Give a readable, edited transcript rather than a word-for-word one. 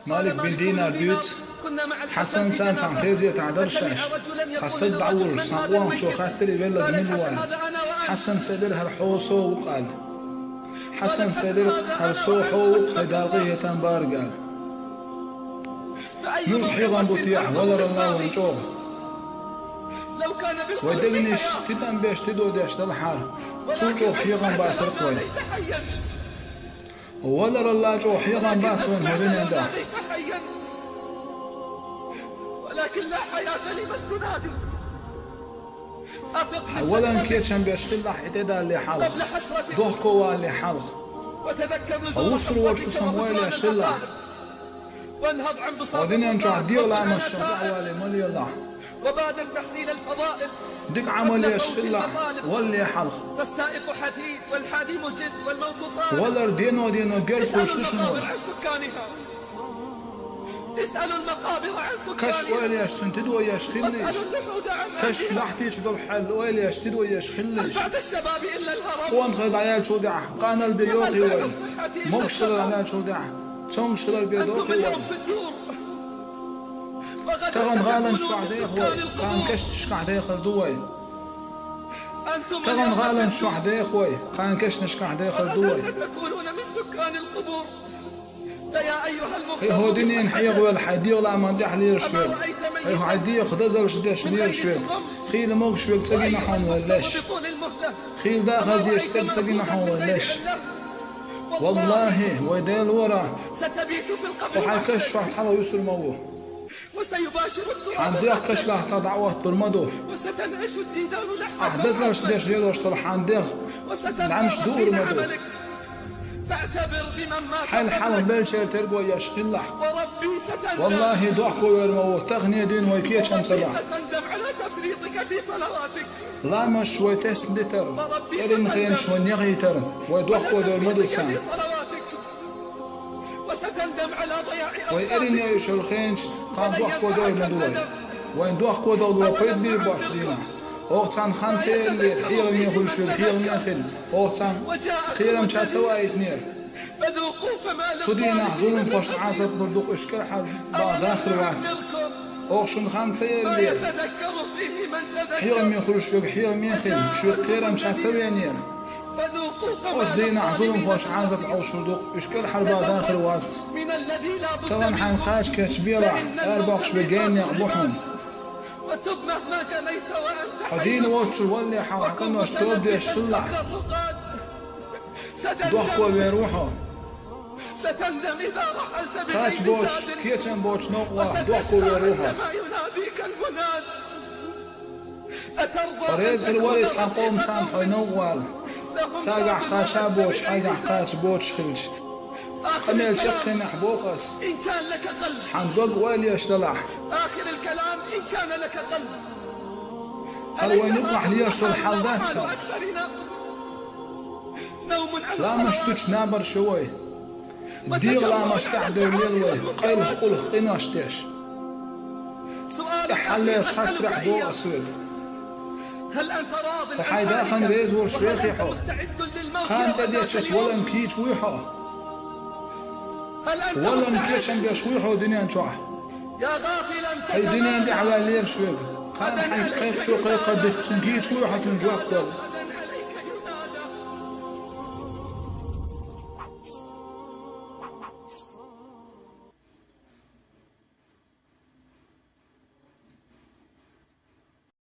مالك بن دينار ديوت حسن كان تيزي تعدل شاش تصطد دعور ساقوان شو خاطري بلد من الوان حسن سدر هالحوصو وقال حسن سدر هالصوحو خيدارقيه تنبار قال يلق حيغان بطيح ولر الله وانشوه ودقنش تدن بيش تدو ديش دالحار تنشو حيغان باسر قوي ولر الله جو حيغان باتون هورين عنده ولكن لا حياة لمن تنادي اولا كيتشن بيش الله اعتدال اللي حلق ضحكوا اللي حلق اوصل وجه سمويل يا الله وانهض عن بساط ودين ينجع ديولا مش دعوالي مولي الله وبادر تحصيل الفضائل ديك عمل يا الله واللي حلق فالسائق حديث والحادي مجد والموت طارق ولر دينو قرفوش تشنو عن سكانها اسألوا المقابر عن سكانها كش ويلياش تنتدو ياش خليش كش لحتيش بالحل ويلياش تدو ياش خليش بعد الشباب إلا الهرم خوان خيد عيال شو دع قانا البيوخي وين مقشر عيال شو دع تمشر البيوخي وين تغن غالا شعدي خوي قان كش تشكعدي خردوي تغن غالا شعدي خوي قان كش تشكعدي خردوي تكونون من سكان القبور فيا أيها هي هو دينين حيغ والحدي ولا ما دي حلير شويك هي هو عدي خدزل شداش لير شويك خيل موق شويك تسقينا حون ولاش خيل داخل دي استب تسقينا حون ولاش والله ويدال ورا ستبيت في القبر وحيكش واحد حلو يسر موه وسيباشر التراب عندي كش له تدعوه ترمدو وستنعش الديدان لحظة احدث شداش لير واشترح عندي نعمش دور مدو فاعتبر بمن مات حال حال بلشر ترقوا يا شخلح وربي ستندم والله دوحكو ويرمو تغني دين ويكيش سبع ستندم على تفريطك في صلواتك لا مش شوي تست لتر إرن خين شوي نغيتر ودوحكو دور مدو سان وستندم على ضياع وإرن يعيش الخينش قان دوحكو دور مدوي وين دوحكو دور وبيد بي باش دينا اوغتان خانتي اللي حيغ ميخل شو حيغ ميخل اوغتان قيرم شات سوايت نير فذوقوا فما لم تدينا ظلم فاش عاصت بردوق اشكال حد بعد اخر وقت اوغشن خانتي اللي يتذكر فيه من تذكر حيغ ميخل شو حيغ ميخل شو قيرم شات سوايت نير فذوقوا فما اوس دينا ظلم فاش عاصت او شردوق اشكال حد بعد اخر وقت من الذي لا بد طبعا حنقاش كتبيرة ارباقش بجين يقبحهم وتب مهما جنيت وانت حدين واتش ولي حاقن واشتوب دي شلح ضحكوا بيروحوا ستندم إذا رحلت كاتش بوتش كيتشن بوتش نقوى ضحكوا بيروحوا ما يناديك المناد أترضى فريز الولي تحقوم سامحوا نوال تاقع قاشا بوتش حاقع قاتش بوتش خلش قميل شقي نحبوقس إن كان لك قلب حندوق والي اشتلح آخر الكلام إن كان لك قلب هل وين يقع لي اشتل حالات سار نوم عن لا مشتوش نابر شوي ديغ لا مش تحضر ليلوي قيل خلق قناشتش تحليش خاطر حبو اسود هل أنت راض فحيدا خان ريز والشويخ يحو خان تديتش ولا مكيت ويحو ولا مكيتشن بيشويحو دنيا نشوح يا غافلا هي دنيا دي عوالير شويق كان حي قيق شو قيق قدش تنكيت ويحو تنجوح دل